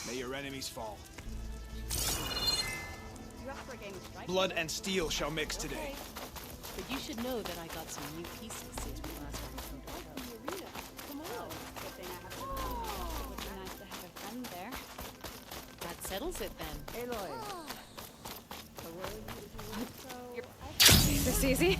May your enemies fall. You up for a game of strike? Blood and steel shall mix today. Okay. But you should know that I got some new pieces since we last went to the show. The arena. Come on. Good thing I have a It would be nice to have a friend there. That settles it then. Aloy. Is this easy?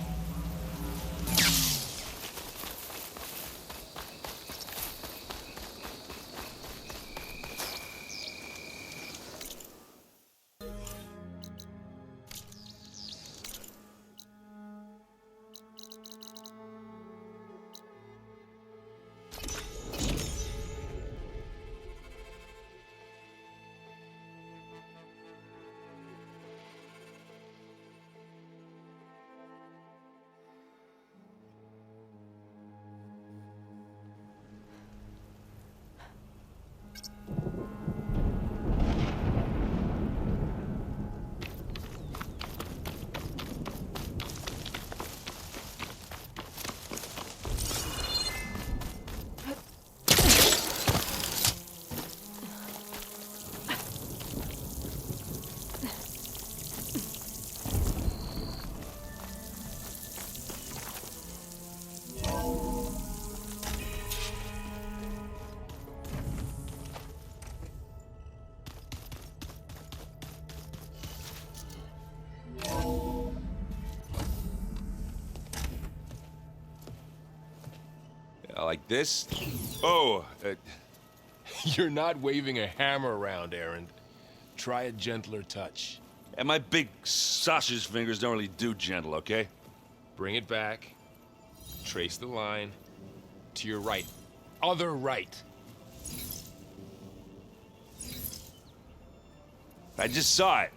Like this? Oh, You're not waving a hammer around, Aaron. Try a gentler touch. and my big sausage fingers don't really do gentle, okay? Bring it back. Trace the line. To your right. Other right. I just saw it.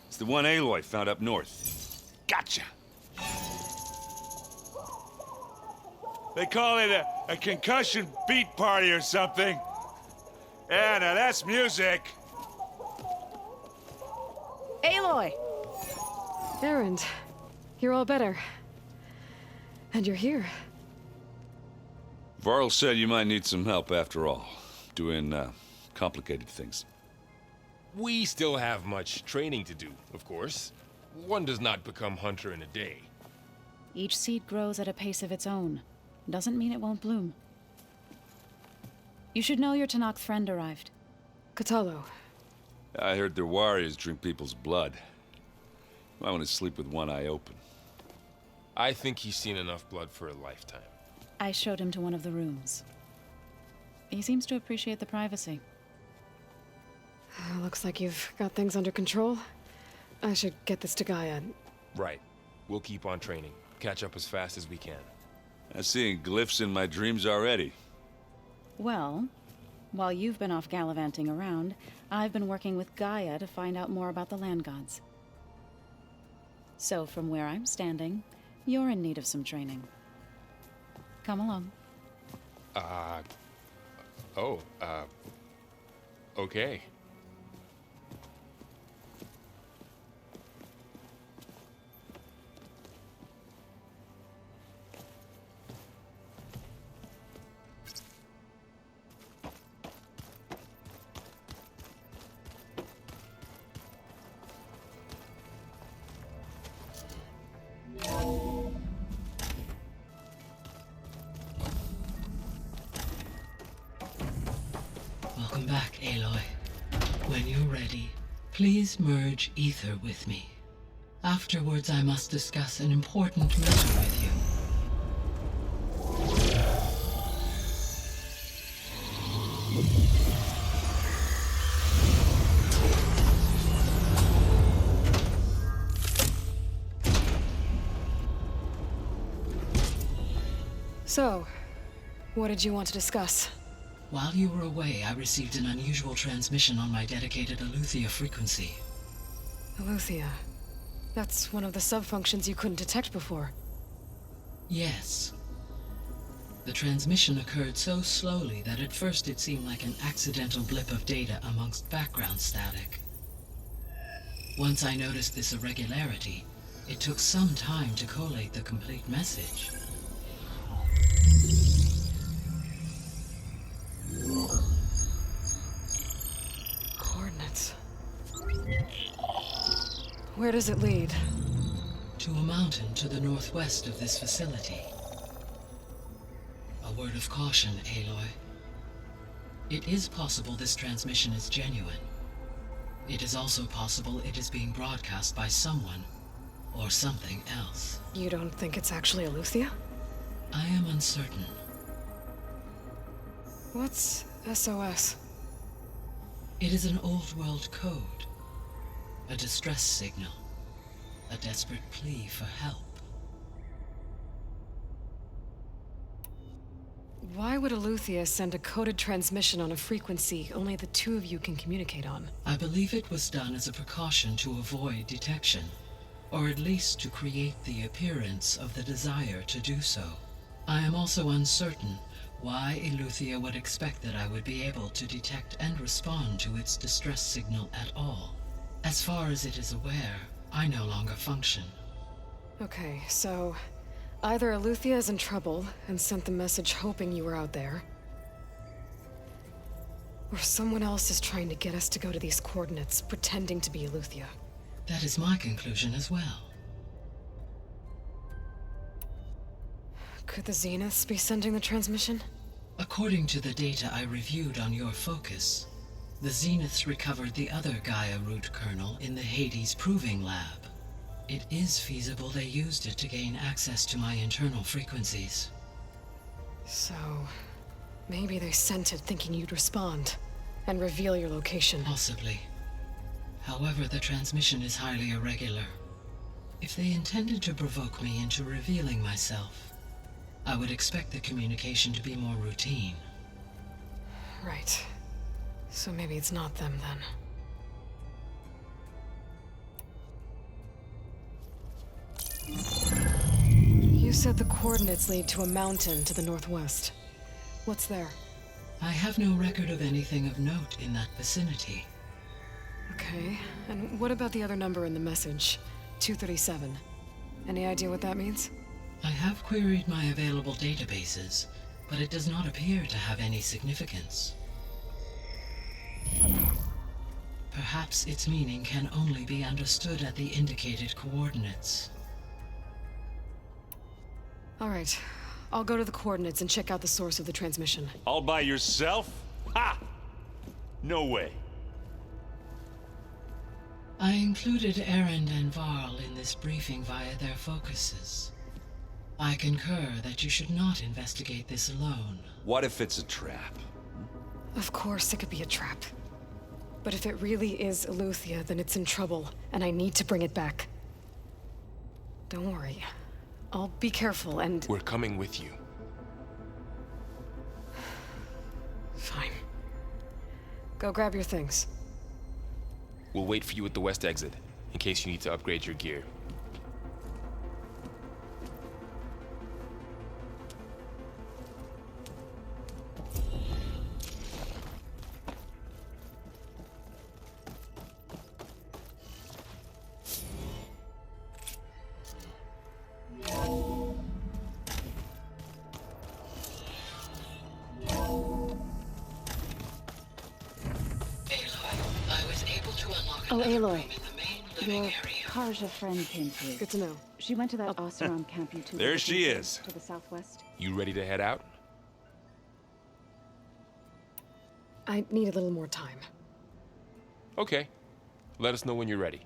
It's the one Aloy found up north. Gotcha. They call it a concussion beat party or something. Yeah, now that's music. Aloy! Erend, you're all better. And you're here. Varl said you might need some help after all, doing complicated things. We still have much training to do, of course. One does not become hunter in a day. Each seed grows at a pace of its own. Doesn't mean it won't bloom. You should know your Tanakh friend arrived. Katalo. I heard their warriors drink people's blood. I want to sleep with one eye open. I think he's seen enough blood for a lifetime. I showed him to one of the rooms. He seems to appreciate the privacy. Looks like you've got things under control. I should get this to GAIA. Right. We'll keep on training. Catch up as fast as we can. I'm seeing glyphs in my dreams already. Well, while you've been off gallivanting around, I've been working with GAIA to find out more about the land gods. So from where I'm standing, you're in need of some training. Come along. Okay. Welcome back, Aloy. When you're ready, please merge ether with me. Afterwards, I must discuss an important matter with you. So, what did you want to discuss? While you were away, I received an unusual transmission on my dedicated Aletheia frequency. Aletheia. That's one of the sub-functions you couldn't detect before. Yes. The transmission occurred so slowly that at first it seemed like an accidental blip of data amongst background static. Once I noticed this irregularity, it took some time to collate the complete message. Where does it lead? To a mountain to the northwest of this facility. A word of caution, Aloy. It is possible this transmission is genuine. It is also possible it is being broadcast by someone or something else. You don't think it's actually Aletheia? I am uncertain. What's SOS? It is an old world code. A distress signal. A desperate plea for help. Why would Aletheia send a coded transmission on a frequency only the two of you can communicate on? I believe it was done as a precaution to avoid detection, or at least to create the appearance of the desire to do so. I am also uncertain why Aletheia would expect that I would be able to detect and respond to its distress signal at all. As far as it is aware, I no longer function. Okay, so either Aletheia is in trouble and sent the message hoping you were out there, or someone else is trying to get us to go to these coordinates, pretending to be Aletheia. That is my conclusion as well. Could the Zeniths be sending the transmission? According to the data I reviewed on your focus, the Zeniths recovered the other Gaia root kernel in the Hades Proving Lab. It is feasible they used it to gain access to my internal frequencies. So, maybe they sent it thinking you'd respond and reveal your location. Possibly. However, the transmission is highly irregular. If they intended to provoke me into revealing myself, I would expect the communication to be more routine. Right. So maybe it's not them then. You said the coordinates lead to a mountain to the northwest. What's there? I have no record of anything of note in that vicinity. Okay, and what about the other number in the message? 237. Any idea what that means? I have queried my available databases, but it does not appear to have any significance. Perhaps its meaning can only be understood at the indicated coordinates. All right, I'll go to the coordinates and check out the source of the transmission. All by yourself? Ha! No way. I included Erend and Varl in this briefing via their focuses. I concur that you should not investigate this alone. What if it's a trap? Of course it could be a trap. But if it really is Aletheia, then it's in trouble, and I need to bring it back. Don't worry. I'll be careful and... We're coming with you. Fine. Go grab your things. We'll wait for you at the west exit, in case you need to upgrade your gear. Oh, Aloy. Your Karja friend came through. Good to know. She went to that Oseram camp you two... There she is. To the southwest. You ready to head out? I need a little more time. Okay. Let us know when you're ready.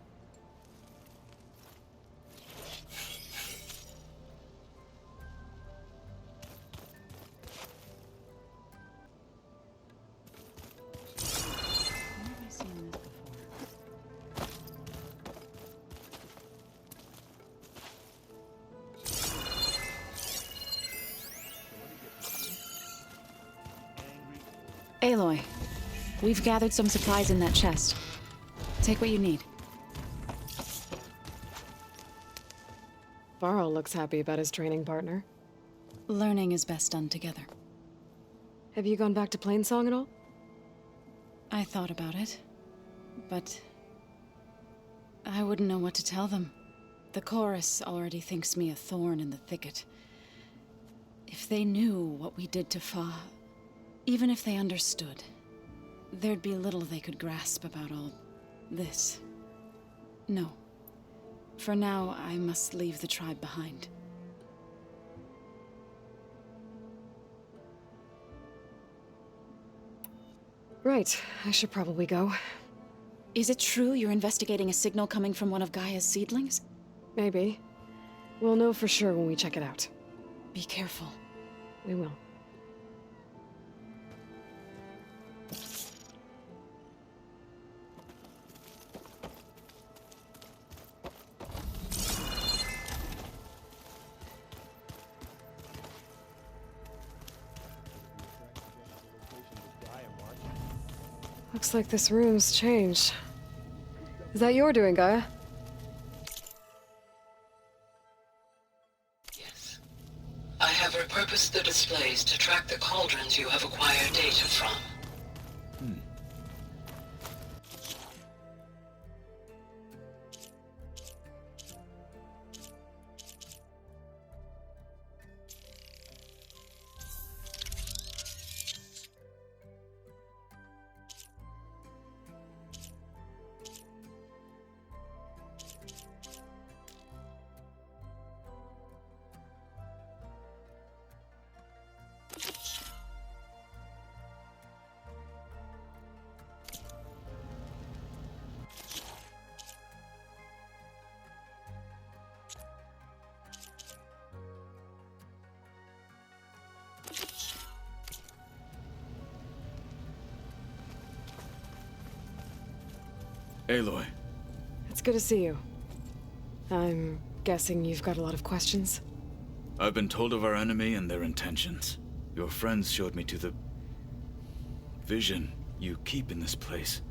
Aloy, we've gathered some supplies in that chest. Take what you need. Varl looks happy about his training partner. Learning is best done together. Have you gone back to Plainsong at all? I thought about it, but I wouldn't know what to tell them. The chorus already thinks me a thorn in the thicket. If they knew what we did to Fa, even if they understood, there'd be little they could grasp about all this. No. For now, I must leave the tribe behind. Right, I should probably go. Is it true you're investigating a signal coming from one of Gaia's seedlings? Maybe. We'll know for sure when we check it out. Be careful. We will. Looks like this room's changed. Is that your doing, Gaia? Yes. I have repurposed the displays to track the cauldrons you have acquired data from. Aloy. It's good to see you. I'm guessing you've got a lot of questions? I've been told of our enemy and their intentions. Your friends showed me to the vision you keep in this place,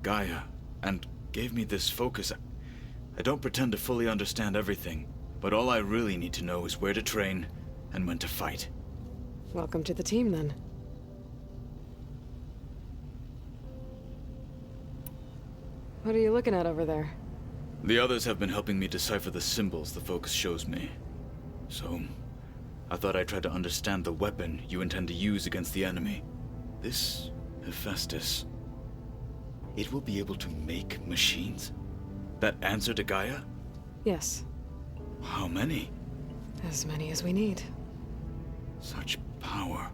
Gaia, and gave me this focus. I don't pretend to fully understand everything, but all I really need to know is where to train and when to fight. Welcome to the team, then. What are you looking at over there? The others have been helping me decipher the symbols the focus shows me. So, I thought I'd try to understand the weapon you intend to use against the enemy. This Hephaestus, it will be able to make machines? That answer to Gaia? Yes. How many? As many as we need. Such power.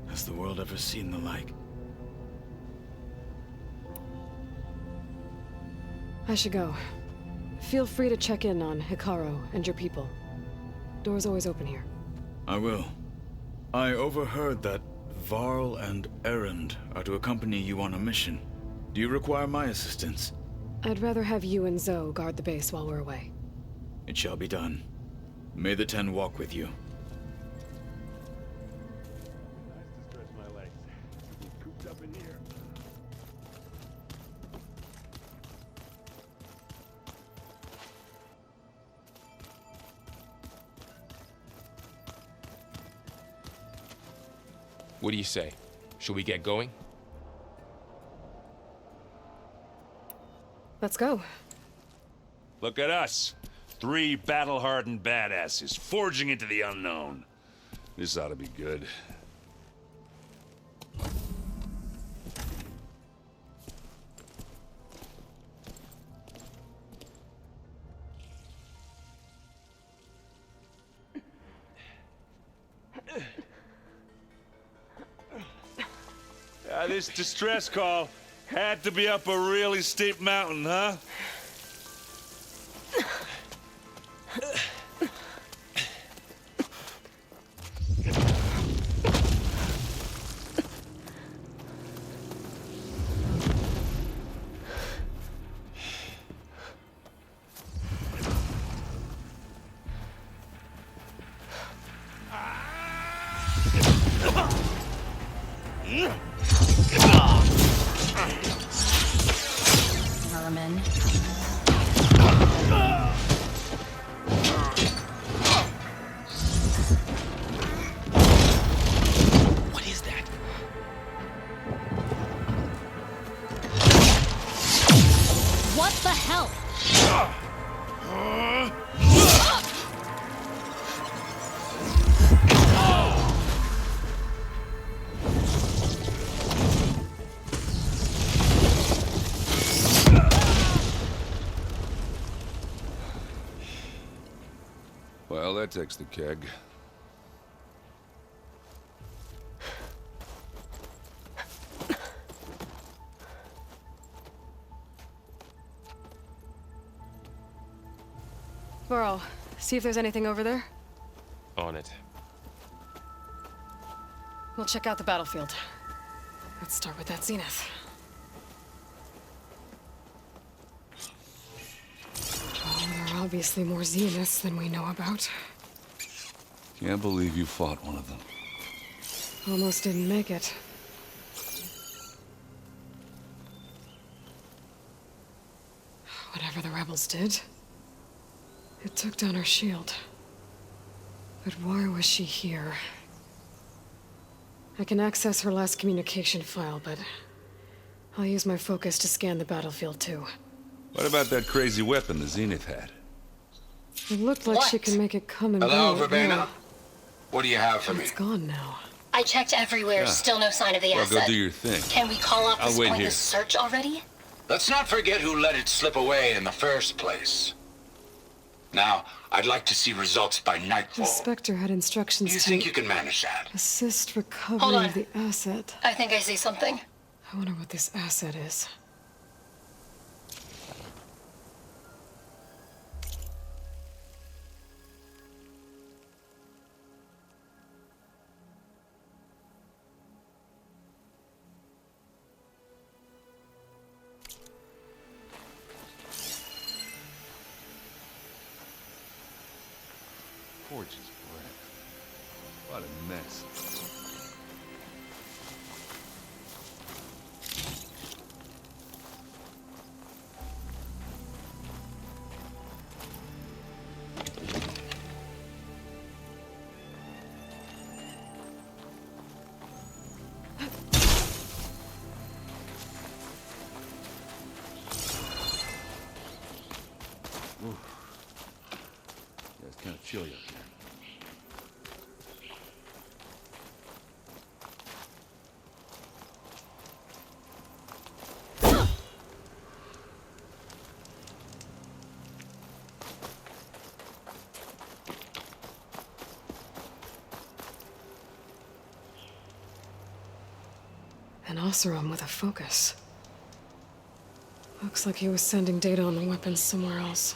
Has the world ever seen the like? I should go. Feel free to check in on Hikaru and your people. Door's always open here. I will. I overheard that Varl and Erend are to accompany you on a mission. Do you require my assistance? I'd rather have you and Zoe guard the base while we're away. It shall be done. May the Ten walk with you. Nice to stretch my legs. Cooped up in here. What do you say? Should we get going? Let's go. Look at us. 3 battle-hardened badasses forging into the unknown. This ought to be good. This distress call had to be up a really steep mountain, huh? Vermin. What is that? What the hell? that takes the keg. Burrow, see if there's anything over there. On it. We'll check out the battlefield. Let's start with that zenith. Oh, there are obviously more zeniths than we know about. Can't believe you fought one of them. Almost didn't make it. Whatever the rebels did, it took down our shield. But why was she here? I can access her last communication file, but I'll use my focus to scan the battlefield too. What about that crazy weapon the Zenith had? It looked like she could make it come and Hello, go. Verbena? What do you have for me? It's gone now. I checked everywhere, still no sign of the Well, asset. go do your thing. Can we call off this I'll wait pointless here. search already? Let's not forget who let it slip away in the first place. Now, I'd like to see results by The nightfall. Spectre had instructions Do you to think you can manage that? assist Hold recovery on. of the asset. I think I see something. I wonder what this asset is. Gorgeous breath. What a mess. Ooh. Yeah, it's kind of chilly up here. An Oseram with a focus. Looks like he was sending data on the weapons somewhere else.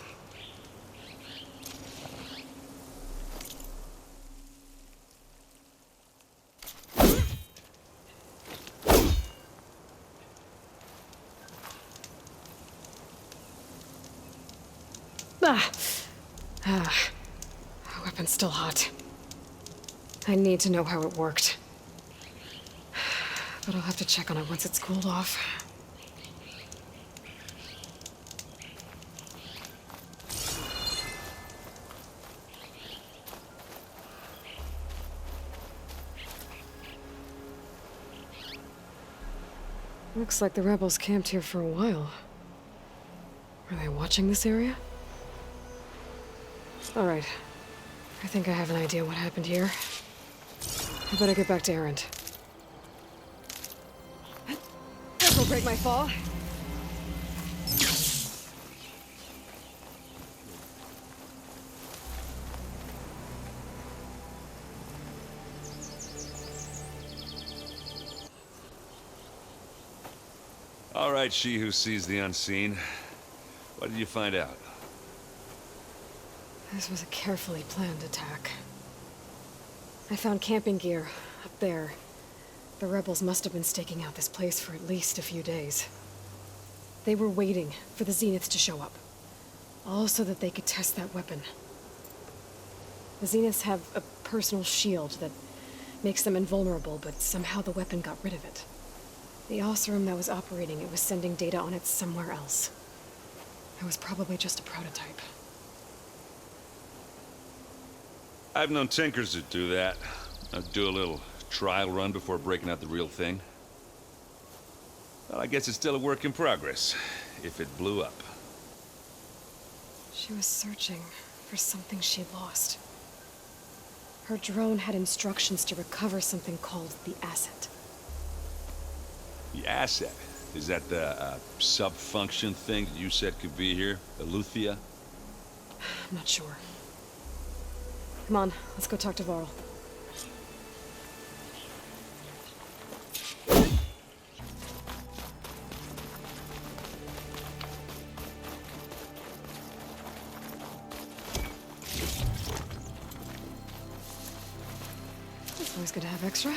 The weapon's still hot. I need to know how it worked. But I'll have to check on it once it's cooled off. Looks like the rebels camped here for a while. Are they watching this area? All right. I think I have an idea what happened here. I better get back to Erend. This will break my fall. All right, she who sees the unseen. What did you find out? This was a carefully planned attack. I found camping gear up there. The rebels must have been staking out this place for at least a few days. They were waiting for the Zeniths to show up. All so that they could test that weapon. The Zeniths have a personal shield that makes them invulnerable, but somehow the weapon got rid of it. The Oseram that was operating it was sending data on it somewhere else. It was probably just a prototype. I've known tinkers that do that. I'd do a little trial run before breaking out the real thing. Well, I guess it's still a work in progress, if it blew up. She was searching for something she lost. Her drone had instructions to recover something called the asset. The asset? Is that the sub-function thing that you said could be here? Aletheia? I'm not sure. Come on, let's go talk to Varl. It's always good to have extra.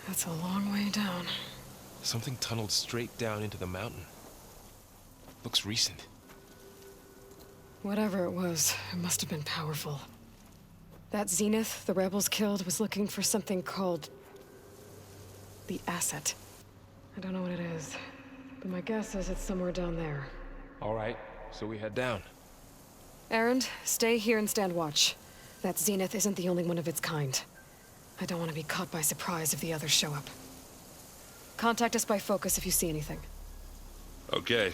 That's a long way down. Something tunneled straight down into the mountain. Looks recent. Whatever it was, it must have been powerful. That Zenith the rebels killed was looking for something called the asset. I don't know what it is, but my guess is it's somewhere down there. All right, so we head down. Erend, stay here and stand watch. That Zenith isn't the only one of its kind. I don't want to be caught by surprise if the others show up. Contact us by focus if you see anything. Okay.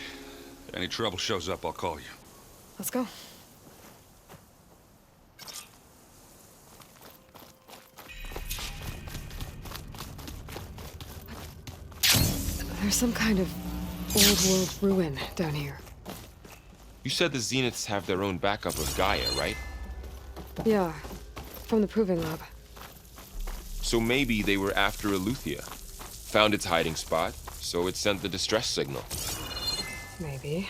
Any trouble shows up, I'll call you. Let's go. There's some kind of old-world ruin down here. You said the Zeniths have their own backup of Gaia, right? Yeah, from the Proving Lab. So maybe they were after Aletheia. Found its hiding spot, so it sent the distress signal. Maybe.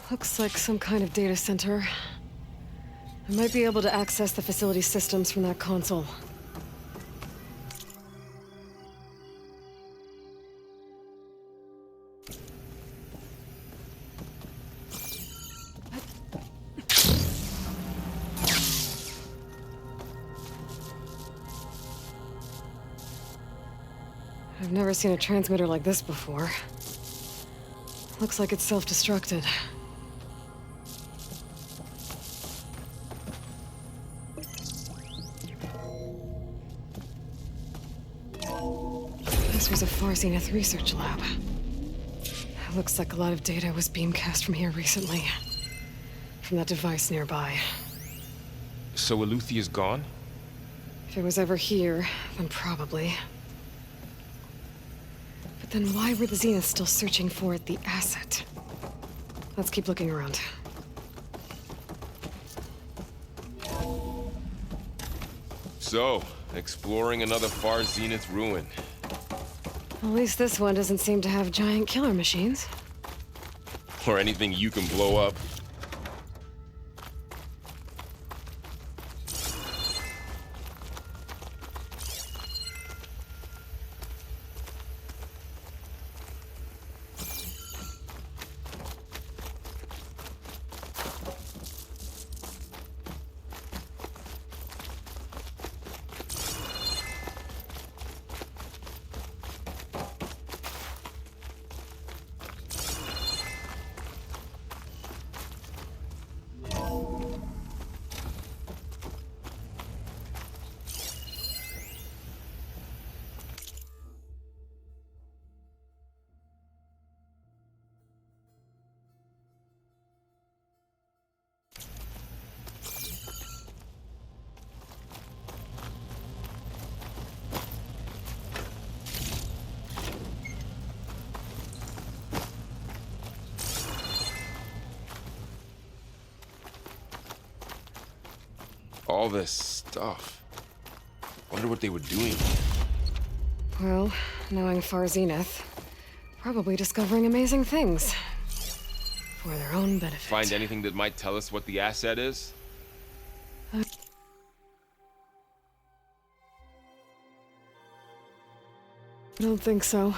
Looks like some kind of data center. I might be able to access the facility systems from that console. I've never seen a transmitter like this before. Looks like it's self-destructed. This was a Far Zenith research lab. It looks like a lot of data was beamcast from here recently. From that device nearby. So Aletheia's gone? If it was ever here, then probably. But then why were the Zeniths still searching for the asset? Let's keep looking around. So, exploring another Far Zenith ruin. At least this one doesn't seem to have giant killer machines. Or anything you can blow up. All this stuff. Wonder what they were doing. Well, knowing Far Zenith, probably discovering amazing things. For their own benefit. Find anything that might tell us what the asset is? I don't think so.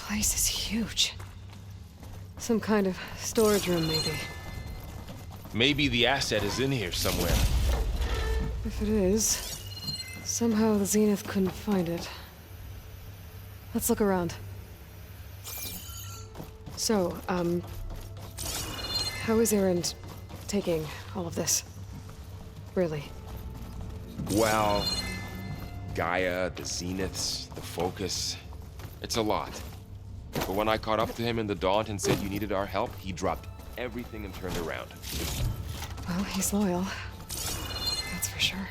place is huge. Some kind of storage room, maybe. Maybe the asset is in here somewhere. If it is, somehow the Zenith couldn't find it. Let's look around. So, how is Erend taking all of this? Really? Well, Gaia, the Zeniths, the Focus. It's a lot. But when I caught up to him in the Daunt and said you needed our help, he dropped everything and turned around. Well, he's loyal. That's for sure.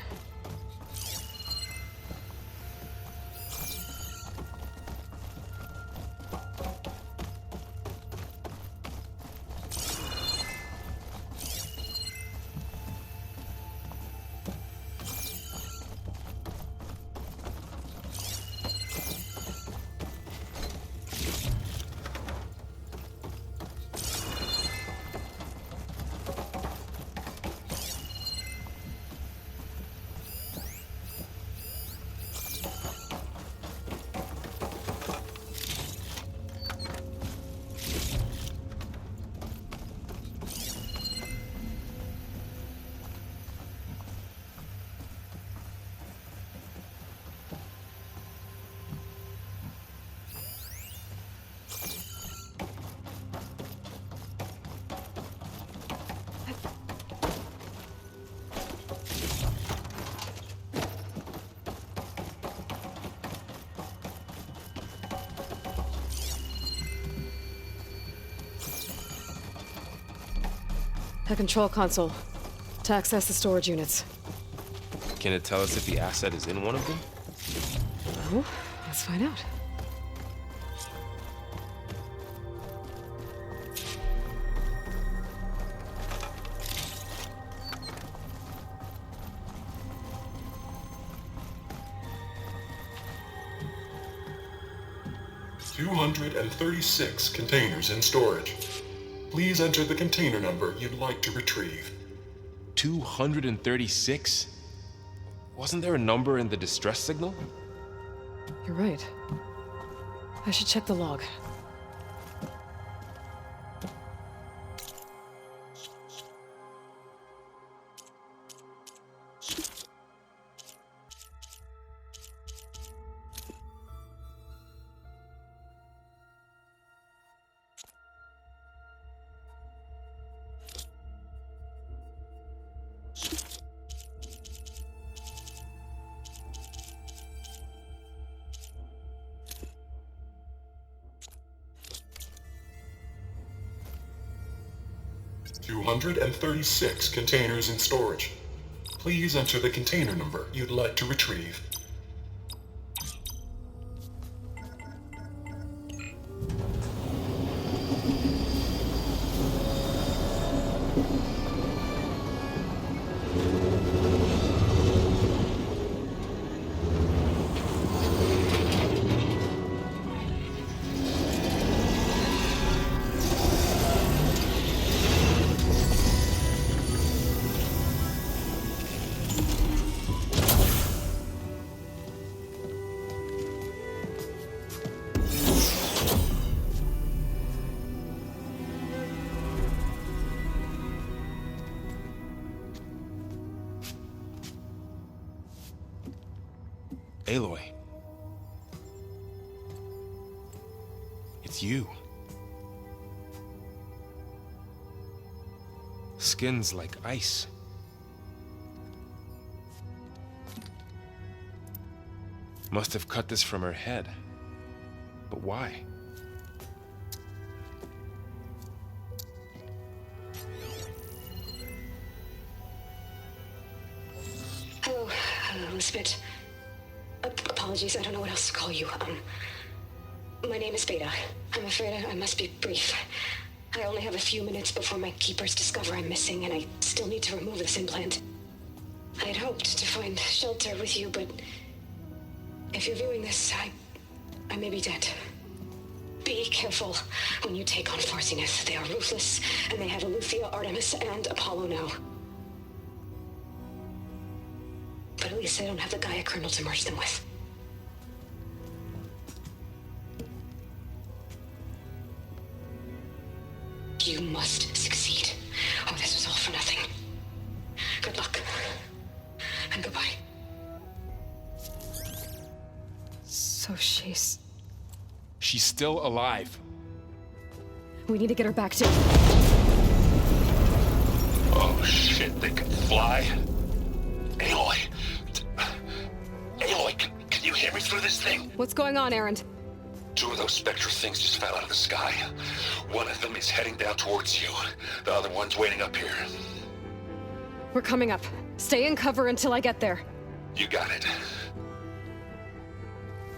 The control console. To access the storage units. Can it tell us if the asset is in one of them? Oh, let's find out. "236 containers in storage. Please enter the container number you'd like to retrieve." 236? Wasn't there a number in the distress signal? You're right. I should check the log. "236 containers in storage. Please enter the container number you'd like to retrieve." Aloy. It's you. Skin's like ice. Must have cut this from her head. But why? Hello, Elizabeth. Apologies, I don't know what else to call you. My name is Beta. I'm afraid I must be brief. I only have a few minutes before my keepers discover I'm missing, and I still need to remove this implant. I had hoped to find shelter with you, but if you're viewing this, I may be dead. Be careful when you take on Far Zenith. They are ruthless, and they have Aletheia, Artemis, and Apollo now. But at least they don't have the Gaia kernel to merge them with. You must succeed. Oh, this was all for nothing. Good luck. And goodbye. So she's still alive. We need to get her back to... Oh shit, they can fly? Aloy! Aloy, can you hear me through this thing? What's going on, Erend? 2 of those spectral things just fell out of the sky. One of them is heading down towards you. The other one's waiting up here. We're coming up. Stay in cover until I get there. You got it.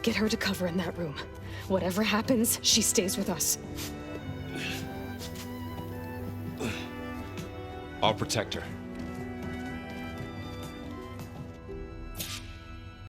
Get her to cover in that room. Whatever happens, she stays with us. I'll protect her.